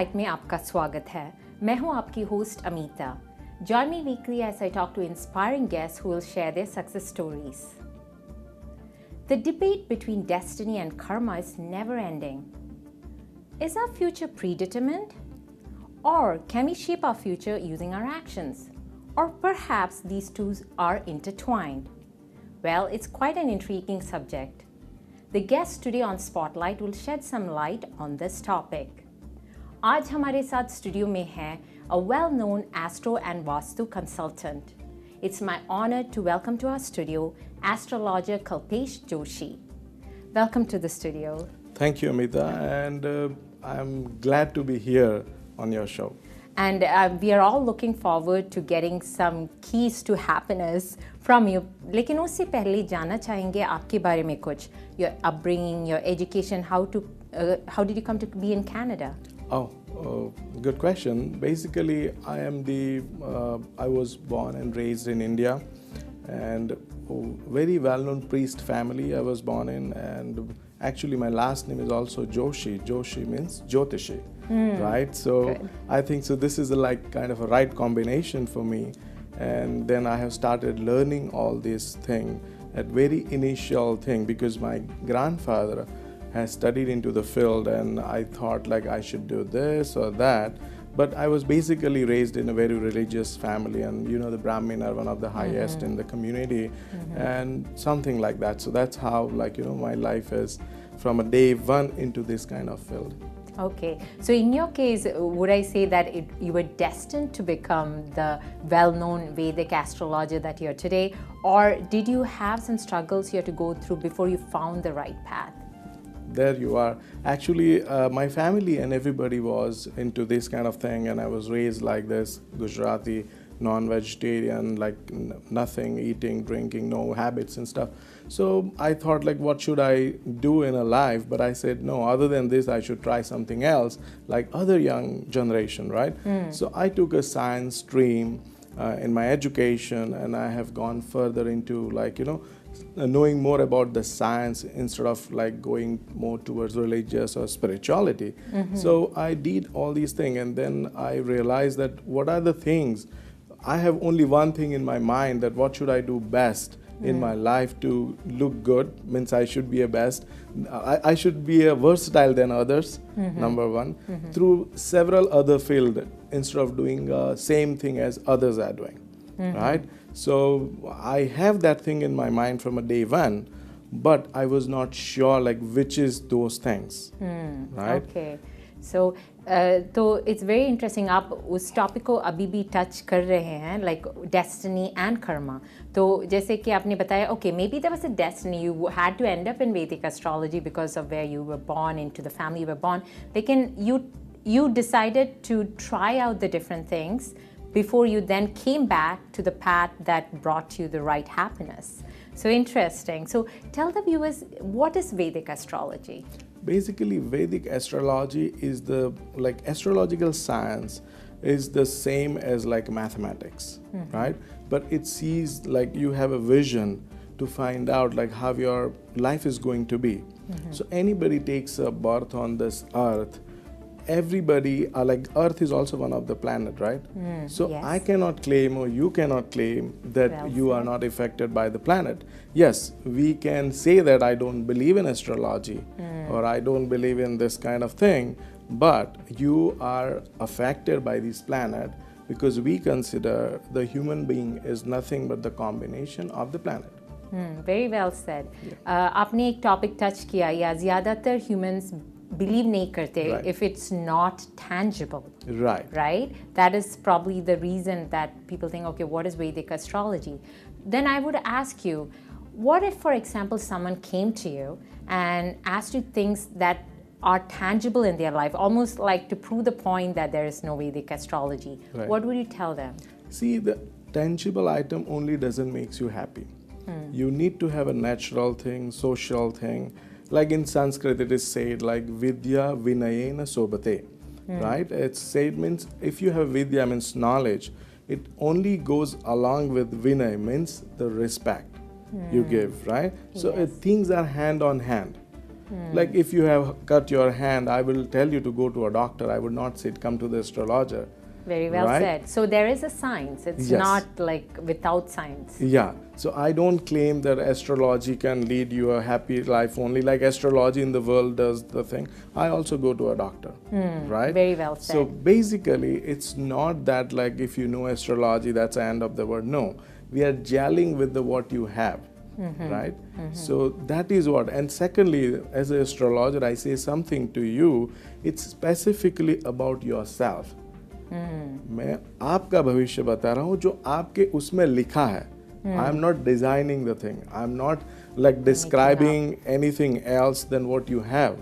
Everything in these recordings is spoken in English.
Spotlight में आपका स्वागत है। मैं हूं आपकी host Amita. Join me weekly as I talk to inspiring guests who will share their success stories. The debate between destiny and karma is never ending. Is our future predetermined? Or can we shape our future using our actions? Or perhaps these two are intertwined? Well, it's quite an intriguing subject. The guests today on Spotlight will shed some light on this topic. आज हमारे साथ studio में है a well-known astro and Vastu consultant. It's my honor to welcome to our studio Astrologer Kalpesh Joshi. Welcome to the studio. Thank you, Amitha, and I'm glad to be here on your show. And we are all looking forward to getting some keys to happiness from you. लेकिन उससे पहले जानना चाहेंगे आपके बारे में कुछ, your upbringing, your education, how did you come to be in Canada? Good question. Basically, I was born and raised in India, and very well-known priest family I was born in, and actually my last name is also Joshi. Joshi means Jyotishi, right? So good. I think so. This is kind of a right combination for me, and then I have started learning all these things at very initial thing because my grandfather has studied into the field, and I thought I should do this or that. But I was basically raised in a very religious family, and the Brahmin are one of the highest in the community, and something like that. So that's how my life is from a day one into this kind of field. Okay, so in your case, would I say that you were destined to become the well-known Vedic astrologer that you are today, or did you have some struggles you had to go through before you found the right path? There you are. Actually, my family and everybody was into this kind of thing, and I was raised like this, Gujarati, non-vegetarian, nothing, eating, drinking, no habits and stuff. So I thought what should I do in a life? But I said, no, other than this, I should try something else, like other young generation, right? So I took a science stream in my education, and I have gone further into knowing more about the science instead of going more towards religious or spirituality. So I did all these things, and then I realized that what are the things, I have only one thing in my mind, that what should I do best in my life to look good, means I should be a best, I should be a versatile than others, number one, through several other fields instead of doing same thing as others are doing, right? So I have that thing in my mind from a day one, but I was not sure which is those things, right? Okay, so it's very interesting. आप उस topic को अभी भी touch कर रहे हैं, destiny and karma. तो जैसे कि आपने बताया, okay, maybe there was a destiny. You had to end up in Vedic astrology because of where you were born, into the family you were born. लेकिन you decided to try out the different things before you then came back to the path that brought you the right happiness. So interesting. So tell the viewers, what is Vedic astrology? Basically, Vedic astrology is the astrological science is the same as mathematics, right? But it sees you have a vision to find out how your life is going to be. So anybody takes a birth on this earth, everybody Earth is also one of the planet, right? So yes. I cannot claim, or you cannot claim, that you are not affected by the planet. Yes, we can say that I don't believe in astrology or I don't believe in this kind of thing, but you are affected by this planet because we consider the human being is nothing but the combination of the planet. Very well said. आपने एक topic touch किया, या ज़्यादातर humans believe nahi karte if it's not tangible. Right? That is probably the reason that people think, okay, what is Vedic astrology? Then I would ask you, what if, for example, someone came to you and asked you things that are tangible in their life, almost to prove the point that there is no Vedic astrology? What would you tell them? See, the tangible item only doesn't make you happy. You need to have a natural thing, social thing. In Sanskrit, it is said vidya vinayena sobhate, right? It's said means if you have vidya means knowledge, it only goes along with vinay means the respect you give, right? So things are hand on hand. Like if you have cut your hand, I will tell you to go to a doctor. I would not say come to the astrologer. Very well Right? said. So there is a science. It's Yes. not like without science. Yeah, so I don't claim that astrology can lead you a happy life only, like astrology in the world does the thing. I also go to a doctor, right? Very well said. So basically, it's not that like if you know astrology, that's the end of the world. No, we are gelling with the what you have, right? So that is what. And secondly, as an astrologer, I say something to you, it's specifically about yourself. मैं आपका भविष्य बता रहा हूँ जो आपके उसमें लिखा है. I am not designing the thing. I am not like describing anything else than what you have,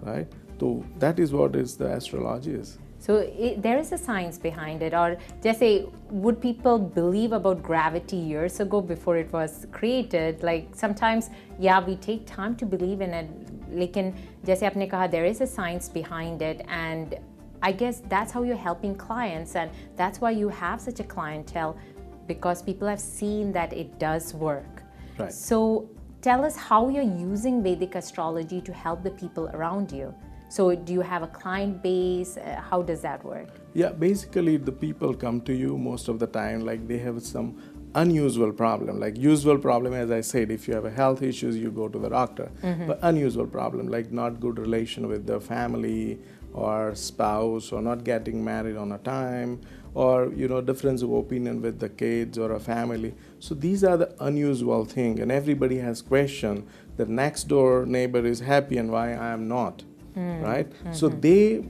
right? So that is what is the astrology is. So there is a science behind it. Or just say, would people believe about gravity years ago before it was created? Like sometimes, yeah, we take time to believe in it. लेकिन जैसे आपने कहा, there is a science behind it, and I guess that's how you're helping clients, and that's why you have such a clientele, because people have seen that it does work. Right. So tell us how you're using Vedic astrology to help the people around you. So do you have a client base? How does that work? Yeah, basically the people come to you most of the time like they have some unusual problem. Like usual problem, as I said, if you have a health issues, you go to the doctor. But unusual problem, like not good relation with the family or spouse, or not getting married on a time, or difference of opinion with the kids or a family. So these are the unusual thing, and everybody has question. The next door neighbor is happy and why I am not. Right? So they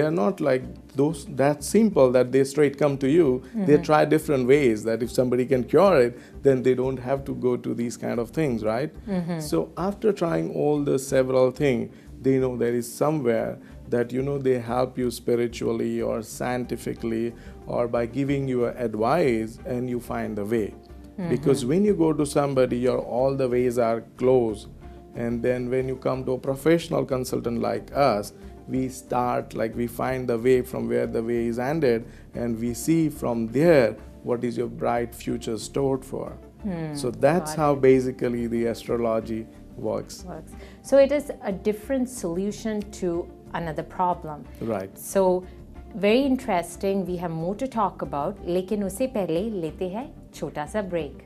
are not like those that simple that they straight come to you. They try different ways that if somebody can cure it, then they don't have to go to these kind of things, right? So after trying all the several things, they know there is somewhere that they help you spiritually or scientifically or by giving you advice, and you find the way. Because when you go to somebody, all the ways are closed. And then when you come to a professional consultant like us, we start we find the way from where the way is ended, and we see from there what is your bright future stored for. So that's how basically the astrology works. So it is a different solution to another problem. Right. So very interesting. We have more to talk about. लेकिन उससे पहले लेते हैं छोटा सा break.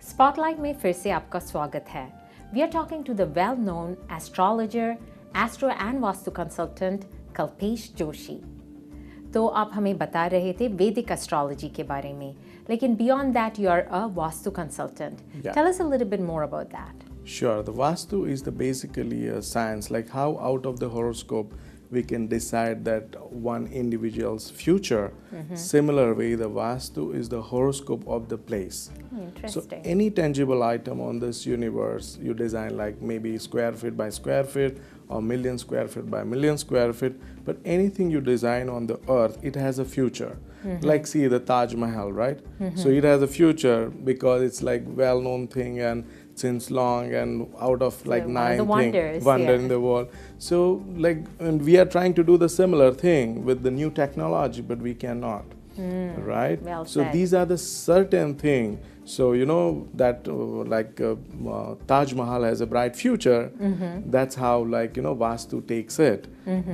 Spotlight में फिर से आपका स्वागत है. We are talking to the well-known astrologer, astro and vastu consultant Kalpesh Joshi. तो आप हमें बता रहे थे Vedic astrology के बारे में, लेकिन beyond that you are a vastu consultant. Yeah. Tell us a little bit more about that. Sure. The Vastu is basically a science, like how out of the horoscope we can decide that one individual's future. Similar way, the Vastu is the horoscope of the place. Interesting. So any tangible item on this universe, you design like maybe square feet by square feet or million square feet by million square feet, but anything you design on the earth, it has a future. Like see the Taj Mahal, right? So it has a future because it's like well-known thing and since long and out of like nine things, wonder in the world. So and we are trying to do the similar thing with the new technology, but we cannot. Right? Well So said. these are the certain thing. So that Taj Mahal has a bright future. That's how Vastu takes it.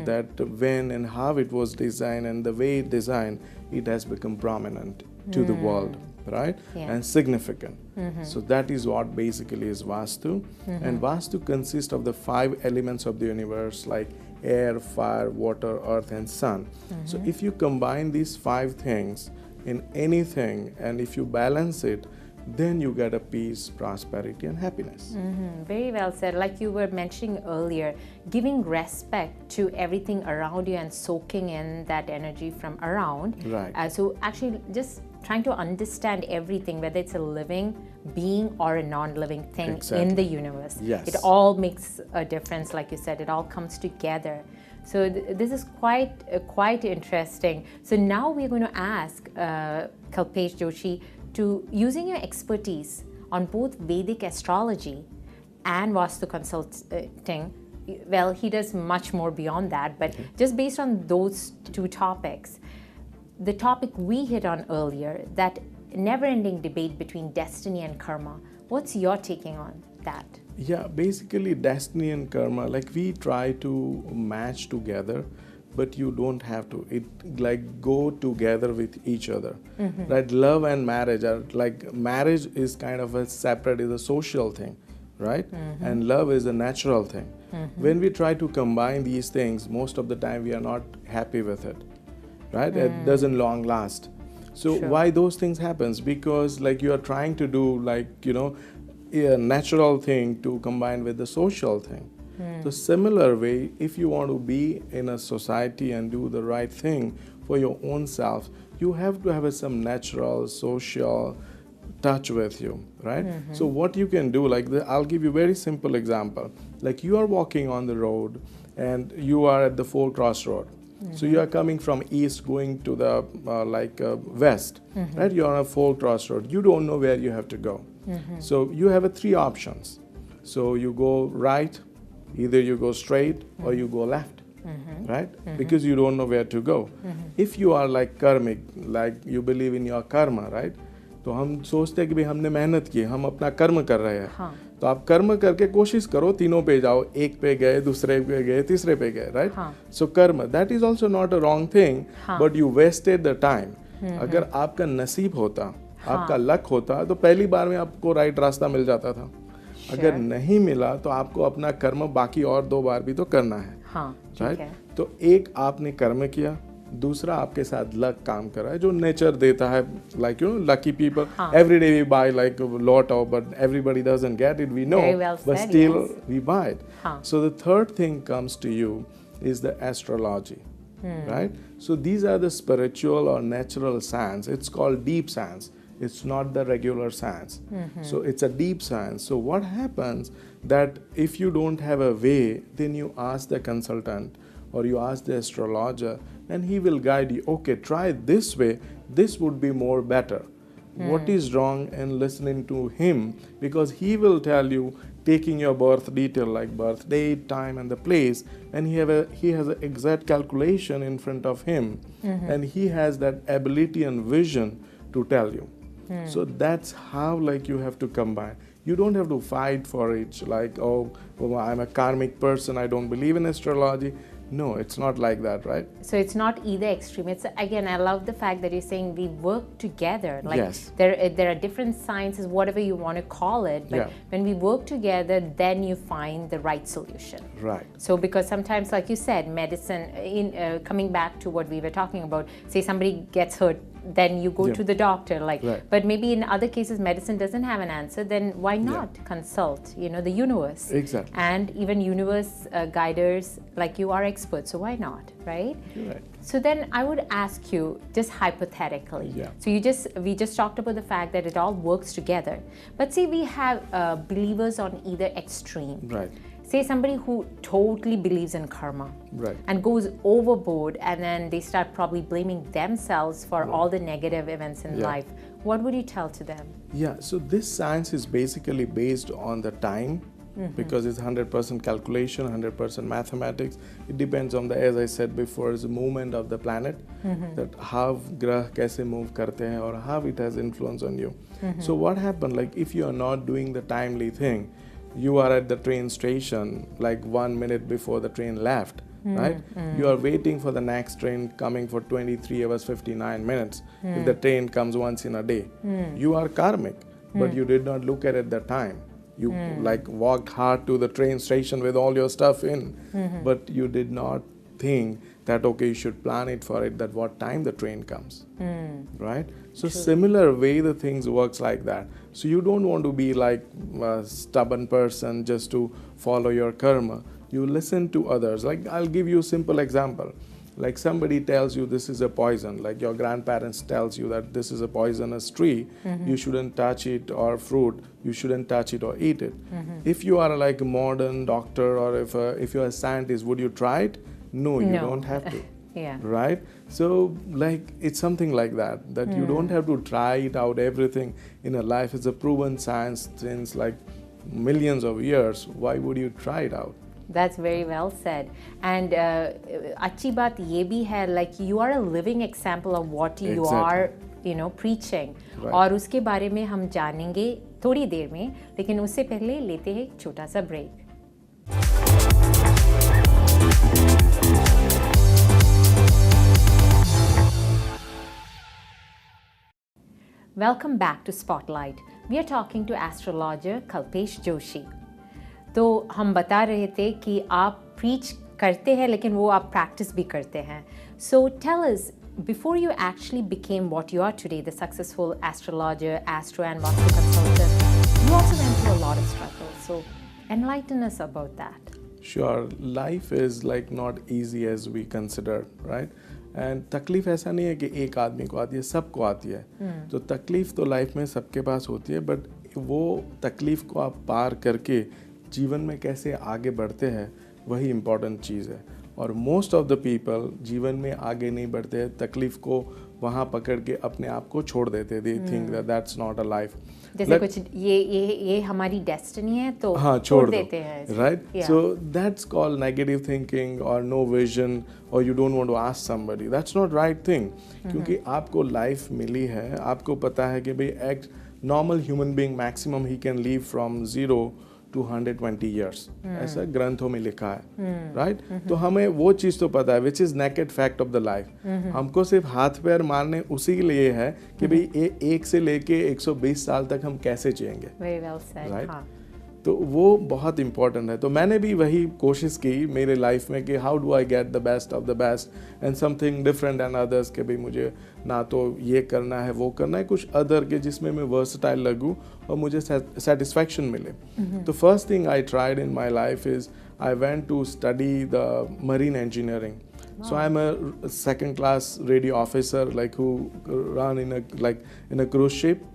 That when and how it was designed and the way it designed, it has become prominent to the world, right? Yeah. And significant. So that is what basically is Vastu. And Vastu consists of the 5 elements of the universe like air, fire, water, earth, and sun. So if you combine these 5 things in anything, and if you balance it, then you get a peace, prosperity, and happiness. Very well said. Like you were mentioning earlier, giving respect to everything around you and soaking in that energy from around. Right. So actually just trying to understand everything, whether it's a living being or a non-living thing in the universe. Yes. It all makes a difference, like you said. It all comes together. So this is quite interesting. So now we're going to ask Kalpesh Joshi to, using your expertise on both Vedic astrology and Vastu consulting, well, he does much more beyond that, but just based on those 2 topics, the topic we hit on earlier, that never-ending debate between destiny and karma. What's your taking on that? Yeah, basically destiny and karma, like we try to match together, but you don't have to. It like go together with each other. Right? Love and marriage are like, marriage is kind of a separate, is a social thing, right? And love is a natural thing. When we try to combine these things, most of the time we are not happy with it, right? It doesn't long last. So why those things happens? Because like you are trying to do like, you know, a natural thing to combine with the social thing. So similar way, if you want to be in a society and do the right thing for your own self, you have to have some natural social touch with you, right? So what you can do, like I'll give you a very simple example. Like you are walking on the road and you are at the four crossroad. So you are coming from east going to the west, right? You are on a four crossroad. You don't know where you have to go. So you have three options. So you go right, either you go straight or you go left, right? Because you don't know where to go. If you are like karmic, like you believe in your karma, right? तो हम सोचते हैं कि भाई हमने मेहनत की, हम अपना कर्म कर रहे हैं, तो आप कर्म करके कोशिश करो तीनों पे जाओ, एक पे गए, दूसरे पे गए, तीसरे पे गए, right? So karma, that is also not a wrong thing, but you wasted the time. अगर आपका नसीब होता, आपका लक होता, तो पहली बार में आपको राइट रास्ता मिल जाता था. अगर नहीं मिला तो आपको अपना कर्म बाकी और 2 बार भी तो करना है, राइट? तो एक आपने कर्म किया, दूसरा आपके साथ लक काम कर रहा है, जो नेचर देता है. Like you know, lucky people every day we buy like lot of, but everybody doesn't get it, we know, but still we buy it. So the third thing comes to you is the astrology, right? So these are the spiritual or natural science. It's called deep science. It's not the regular science. So it's a deep science. So what happens that if you don't have a way, then you ask the consultant or you ask the astrologer and he will guide you. Okay, try this way. This would be more better. What is wrong, and listening to him, because he will tell you, taking your birth detail like birth date, time and the place, and he has an exact calculation in front of him, and he has that ability and vision to tell you. So that's how like you have to combine. You don't have to fight for it like, oh, well, I'm a karmic person, I don't believe in astrology. No, it's not like that, right? So it's not either extreme. It's, again, I love the fact that you're saying we work together. Like yes. there are different sciences, whatever you want to call it, but when we work together, then you find the right solution. Right. So because sometimes, like you said, medicine, coming back to what we were talking about, say somebody gets hurt, then you go to the doctor, like, but maybe in other cases medicine doesn't have an answer, then why not consult, you know, the universe? Exactly. And even universe guiders like you are experts, so why not, right? Right. So then I would ask you, just hypothetically, so we just talked about the fact that it all works together, but say we have believers on either extreme, right? Say somebody who totally believes in karma, and goes overboard, and then they start probably blaming themselves for all the negative events in life. What would you tell to them? Yeah, so this science is basically based on the time, because it's 100% calculation, 100% mathematics. It depends on the, as I said before, is the movement of the planet, that how grah kaise move karte hain or how it has influence on you. So what happened, like if you are not doing the timely thing, you are at the train station like 1 minute before the train left, right? You are waiting for the next train coming for 23 hours 59 minutes. If the train comes once in a day, you are karmic, but you did not look at it at the time. You like walked hard to the train station with all your stuff in, but you did not think that okay, you should plan it for it, that what time the train comes, right? So similar way the things works like that. So you don't want to be like a stubborn person just to follow your karma. You listen to others. Like I'll give you a simple example. Like somebody tells you this is a poison, like your grandparents tells you that this is a poisonous tree, you shouldn't touch it, or fruit, you shouldn't touch it or eat it. If you are like a modern doctor, or if you're a scientist, would you try it? No, you don't have to. Right? So like it's something like that, that you don't have to try it out everything in a life. It's a proven science since like millions of years. Why would you try it out? That's very well said. And अच्छी बात ये भी है, like you are a living example of what you are, you know, preaching. Right. और उसके बारे में हम जानेंगे थोड़ी देर में, लेकिन उससे पहले लेते हैं एक छोटा सा break. Welcome back to Spotlight. We are talking to astrologer Kalpesh Joshi. तो हम बता रहे थे कि आप preach करते हैं लेकिन वो आप practice भी करते हैं. So tell us, before you actually became what you are today, the successful astrologer, astro and Vastu consultant, you also went through a lot of struggle. So enlighten us about that. Sure, life is like not easy as we consider, right? And तकलीफ़ ऐसा नहीं है कि एक आदमी को आती है, सबको आती है. तो तकलीफ़ तो लाइफ में सबके पास होती है, बट वो तकलीफ़ को आप पार करके जीवन में कैसे आगे बढ़ते हैं वही इम्पॉर्टेंट चीज़ है. और मोस्ट ऑफ द पीपल जीवन में आगे नहीं बढ़ते हैं, तकलीफ़ को वहाँ पकड़ के अपने आप को छोड़ देते. They think that's not a life. जैसे कुछ ये हमारी डेस्टिनी है तो हाँ, छोड़ देते हैं, right. So that's called negative thinking और नो विजन, और you don't want to ask somebody. That's not right thing. क्योंकि आपको लाइफ मिली है, आपको पता है कि भाई एक normal human being maximum he can leave from 0 to 120 years. ऐसा ग्रंथों में लिखा है, राइट. तो हमें वो चीज़ तो पता है, which is naked fact of the life. हमको सिर्फ हाथ पैर मारने उसी के लिए है कि भाई एक से लेके 120 साल तक हम कैसे जिएंगे, राइट. तो वो बहुत इम्पोर्टेंट है. तो मैंने भी वही कोशिश की मेरे लाइफ में कि how do I get the best of the best and something different and others, कि भाई मुझे ना तो ये करना है वो करना है, कुछ अदर के जिसमें मैं वर्सटाइल लगूँ और मुझे सेटिस्फैक्शन मिले. तो first thing I tried in my life is I went to study the marine engineering. So I'm a second class radio officer, like who run in a cruise ship.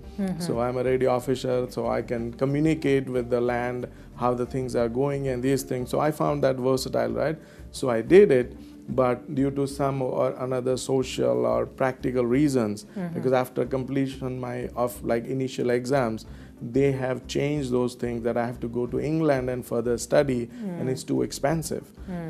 So I'm a radio officer, so I can communicate with the land, how the things are going and these things. So I found that versatile, right? So I did it, but due to some or another social or practical reasons, because after completion of initial exams, they have changed those things that I have to go to England and further study, and it's too expensive.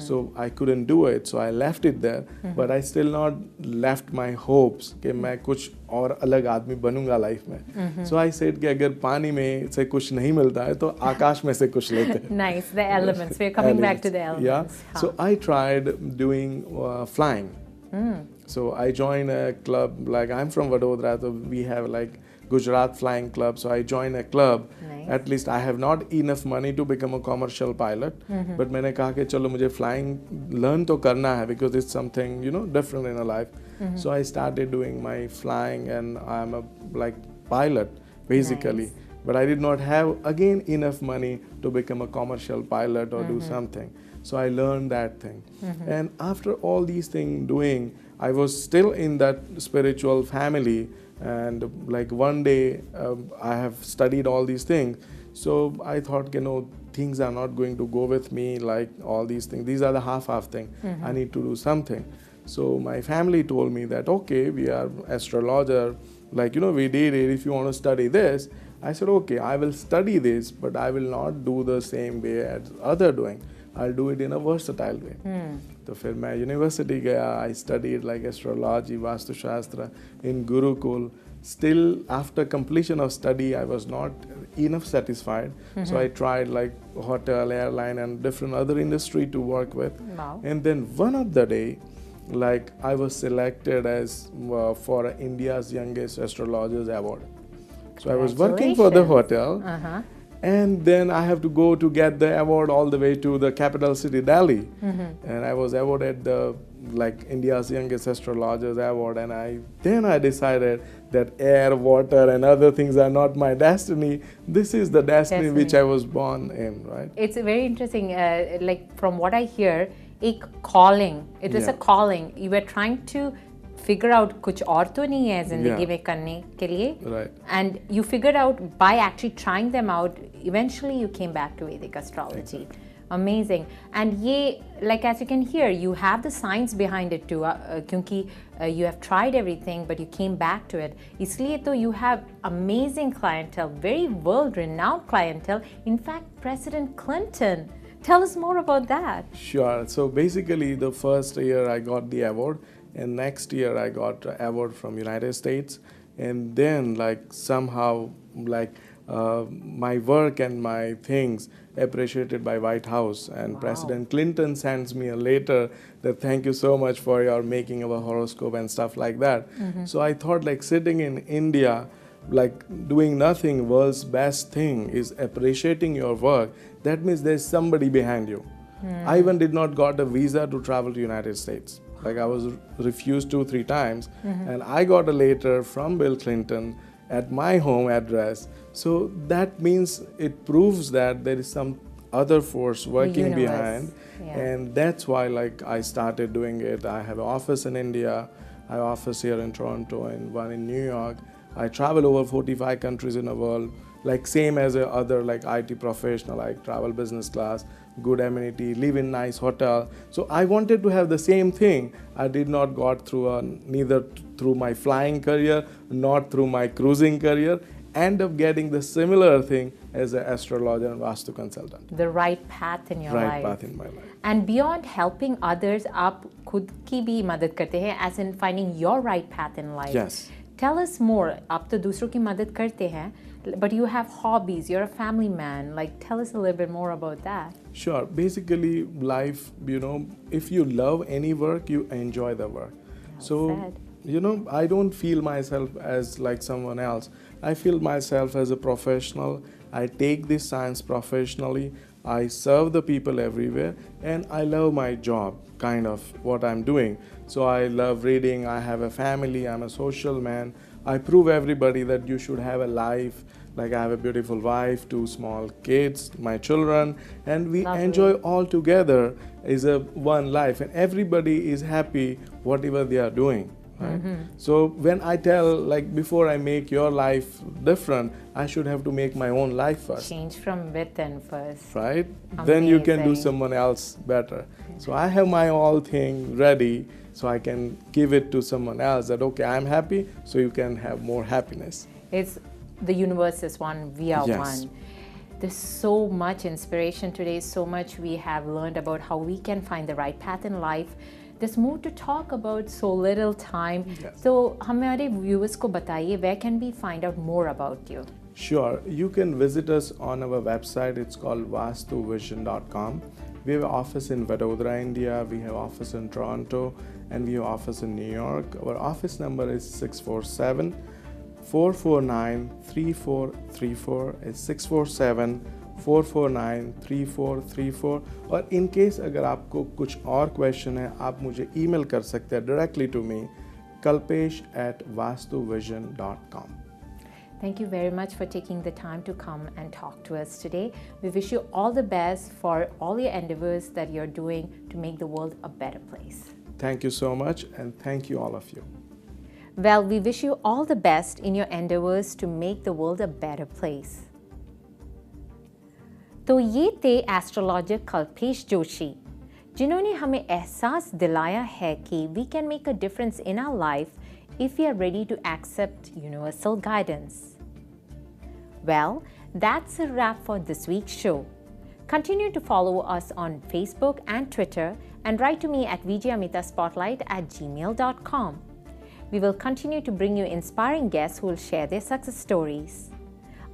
So I couldn't do it, so I left it there. But I still not left my hopes कि मैं कुछ और अलग आदमी बनूंगा life में. So I said कि अगर पानी में से कुछ नहीं मिलता है तो आकाश में से कुछ लेते हैं. Nice, the elements. We're coming back to the elements. Yeah. So I tried doing flying. So I joined a club, like I'm from Vadodara, so we have like Gujarat Flying Club. So I joined a club. Nice. At least I have not enough money to become a commercial pilot. But मैंने कहा कि चलो मुझे flying learn तो करना है, because it's something, you know, different in a life. So I started doing my flying, and I'm a like pilot basically. Nice. But I did not have again enough money to become a commercial pilot or do something. So I learned that thing. And after all these things doing, I was still in that spiritual family. And like one day I have studied all these things, so I thought, you know, things are not going to go with me, like all these things, these are the half thing. I need to do something. So my family told me that okay, we are astrologer, like, you know, we did it, if you want to study this. I said okay, I will study this, but I will not do the same way as other doing. I'll do it in a versatile way. तो फिर मैं university गया. I studied like astrology, Vastu Shastra in Gurukul. Still, after completion of study, I was not enough satisfied. So I tried like hotel, airline, and different other industry to work with. Wow. And then one of the day, like I was selected as for India's Youngest Astrologers Award. So I was working for the hotel. And then I have to go to get the award all the way to the capital city, Delhi. And I was awarded the like India's Youngest Astrologers Award. And then I decided that air, water, and other things are not my destiny. This is the destiny which I was born in, right? It's very interesting. Like from what I hear, a calling. It was a calling. You were trying to figure out कुछ और तो नहीं है जिंदगी में करने के लिए, right? And you figured out by actually trying them out. Eventually, you came back to Vedic astrology. Exactly. Amazing. And ये, like as you can hear, you have the science behind it too. क्योंकि you have tried everything, but you came back to it. इसलिए तो you have amazing clientele, very world-renowned clientele. In fact, President Clinton Tell us more about that. Sure. So basically, the first year I got the award, and next year I got an award from United States, and then like somehow like my work and my things appreciated by White House, and Wow. President Clinton sends me a letter that thank you so much for your making our horoscope and stuff like that. So I thought like sitting in India, like doing nothing, world's best thing is appreciating your work. That means there's somebody behind you. I even did not got a visa to travel to United States. Like I was refused 2-3 times, and I got a letter from Bill Clinton at my home address. So that means it proves that there is some other force working behind, and that's why like I started doing it. I have an office in India, I have an office here in Toronto, and one in New York. I travel over 45 countries in the world, like same as a other like IT professional. I travel business class, good amenity, live in nice hotel. So I wanted to have the same thing. I did not got through neither through my flying career, not through my cruising career. End up getting the similar thing as an astrologer and Vastu consultant. The right path in your life. Right path in my life. And beyond helping others, आप खुद की भी मदद करते हैं, as in finding your right path in life. Yes. Tell us more. आप तो दूसरों की मदद करते हैं, but you have hobbies. You're a family man. Like, tell us a little bit more about that. Sure. Basically, life, you know, if you love any work, you enjoy the work. Said. You know, I don't feel myself as like someone else. I feel myself as a professional. I take this science professionally. I serve the people everywhere, and I love my job, kind of what I'm doing. So I love reading. I have a family. I'm a social man. I prove everybody that you should have a life. Like I have a beautiful wife, 2 small kids, my children, and we Lovely. enjoy all together is a one life, and everybody is happy whatever they are doing. Right? So when I tell, like, before I make your life different, I should have to make my own life first. Change from within first. Right? Then you can do Amazing. someone else better. So I have my all thing ready, so I can give it to someone else that, okay, I'm happy, so you can have more happiness. It's the universe is one, we are Yes. one. There's so much inspiration today, so much we have learned about how we can find the right path in life. There's more to talk about, so little time. Yes. So हमारे viewers को बताइए, where can we find out more about you? Sure, you can visit us on our website. It's called vastuvision.com. We have an office in Vadodara, India. We have office in Toronto, and we have office in New York. Our office number is 647-449-3434. It's 647-449-3434. और in case अगर आपको कुछ और question है, आप मुझे email कर सकते हैं directly to me, kalpesh@vastuvision.com. Thank you very much for taking the time to come and talk to us today. We wish you all the best for all your endeavors that you're doing to make the world a better place. Thank you so much, and thank you all of you. Well, we wish you all the best in your endeavors to make the world a better place. तो ये थे astrologer Kalpesh Joshi, जिन्होंने हमें एहसास दिलाया है कि we can make a difference in our life if we are ready to accept universal guidance. Well, that's a wrap for this week's show. Continue to follow us on Facebook and Twitter, and write to me at VJ Amitha spotlight@gmail.com. We will continue to bring you inspiring guests who will share their success stories.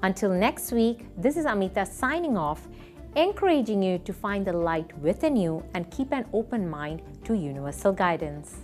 Until next week, this is Amitha signing off, encouraging you to find the light within you and keep an open mind to universal guidance.